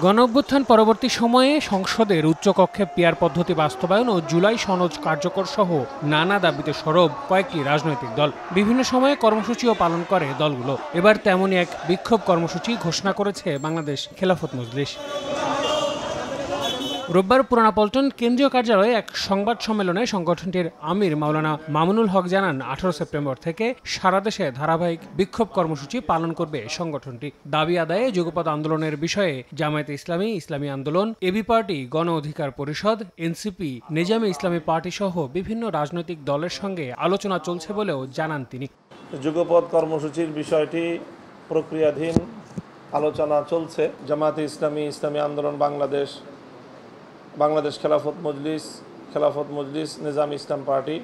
গণঅভ্যুত্থান পরবর্তী সময়ে সংসদের উচ্চকক্ষে পিয়ার পদ্ধতি বাস্তবায়ন ও জুলাই সনদ কার্যকর সহ নানা দাবিতে সরব কয়েকটি রাজনৈতিক দল। বিভিন্ন সময়ে কর্মসূচিও পালন করে দলগুলো। এবার তেমনই এক বিক্ষোভ কর্মসূচি ঘোষণা করেছে বাংলাদেশ খেলাফত মজলিস। রোববার পুরানা পল্টন কেন্দ্রীয় কার্যালয়ে এক সংবাদ সম্মেলনে সংগঠনটির আমির মাওলানা মামুনুল হক জানান, 18 সেপ্টেম্বর থেকে সারা দেশে ধারাবাহিক বিক্ষোভ কর্মসূচি পালন করবে সংগঠনটি। দাবি আদায়ে যুগপৎ আন্দোলনের বিষয়ে জামায়াতে ইসলামী, ইসলামী আন্দোলন, এবি পার্টি, গণ অধিকার পরিষদ, এনসিপি, নিজামে ইসলামী পার্টি সহ বিভিন্ন রাজনৈতিক দলের সঙ্গে আলোচনা চলছে বলেও জানান তিনি। যুগপৎ কর্মসূচির বিষয়টি প্রক্রিয়াধীন, আলোচনা চলছে। জামায়াতে ইসলামী, ইসলামী আন্দোলন বাংলাদেশ খেলাফত মজলিস, নিজামে ইসলাম পার্টি,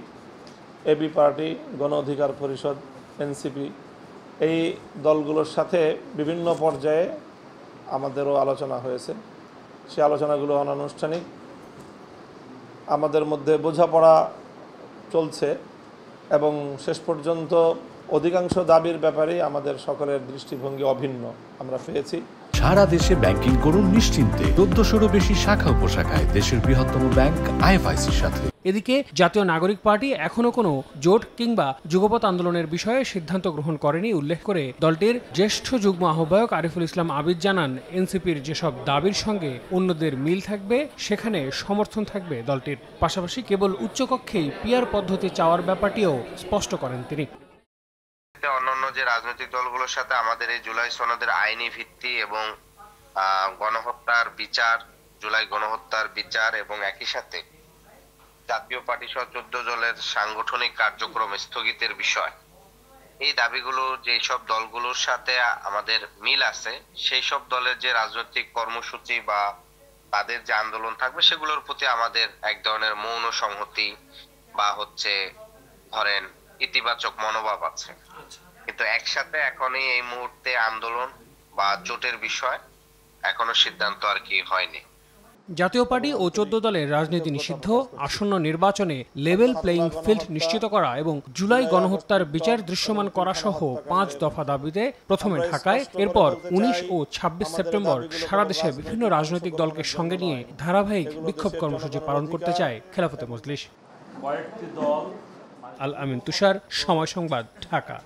এবি পার্টি, গণ অধিকার পরিষদ, এনসিপি, এই দলগুলোর সাথে বিভিন্ন পর্যায়ে আমাদেরও আলোচনা হয়েছে। সেই আলোচনাগুলো অনানুষ্ঠানিক, আমাদের মধ্যে বোঝাপড়া চলছে এবং শেষ পর্যন্ত অধিকাংশ দাবির ব্যাপারে আমাদের সকলের দৃষ্টিভঙ্গি অভিন্ন আমরা পেয়েছি। সারা দেশে ব্যাংকিং করুন নিশ্চিন্তে। 1400-এরও বেশি শাখা উপশাখায় দেশের বৃহত্তম ব্যাংক আইএফআইসির সাথে। এদিকে জাতীয় নাগরিক পার্টি এখনো কোনো জোট কিংবা যুগপৎ আন্দোলনের বিষয়ে সিদ্ধান্ত গ্রহণ করেনি উল্লেখ করে দলটির জ্যেষ্ঠ যুগ্ম আহ্বায়ক আরিফুল ইসলাম আবিদ জানান, এনসিপির যেসব দাবির সঙ্গে অন্যদের মিল থাকবে সেখানে সমর্থন থাকবে দলটির। পাশাপাশি কেবল উচ্চকক্ষেই পিয়ার পদ্ধতি চাওয়ার ব্যাপারটিও স্পষ্ট করেন তিনি। অন্যান্য যে রাজনৈতিক দলগুলোর সাথে আমাদের এই জুলাই সনদের আইনি ভিত্তি এবং গণহত্যার বিচার, জুলাই গণহত্যার বিচার এবং একই সাথে জাতীয় পার্টি সহ 14 দলের সাংগঠনিক কার্যক্রম স্থগিতের বিষয়, এই দাবিগুলো যেই সব দলগুলোর সাথে আমাদের মিল আছে, সেই সব দলের যে রাজনৈতিক কর্মসূচি বা তাদের যে আন্দোলন থাকবে সেগুলোর প্রতি আমাদের এক ধরনের মৌন সংহতি বা ধরেন ইতিবাচক মনোভাব আছে। কিন্তু একসাথে এখনই এই মুহূর্তে আন্দোলন বা জোটের বিষয় এখনো সিদ্ধান্ত আর কি হয়নি। জাতীয় পার্টি ও 14 দলের রাজনীতি নিষিদ্ধ, আসন্ন নির্বাচনে লেভেল প্লেইং ফিল্ড নিশ্চিত করা এবং জুলাই গণহত্যার বিচার দৃশ্যমান করা সহ 5 দফা দাবিতে প্রথমে ঢাকায়, এরপর 19 ও 26 সেপ্টেম্বর সারা দেশে বিভিন্ন রাজনৈতিক দলকে সঙ্গে নিয়ে ধারাবাহিক বিক্ষোভ কর্মসূচি পালন করতে চায় খেলাফতে মজলিস। আল আমিন তুষার, সময় সংবাদ, ঢাকা।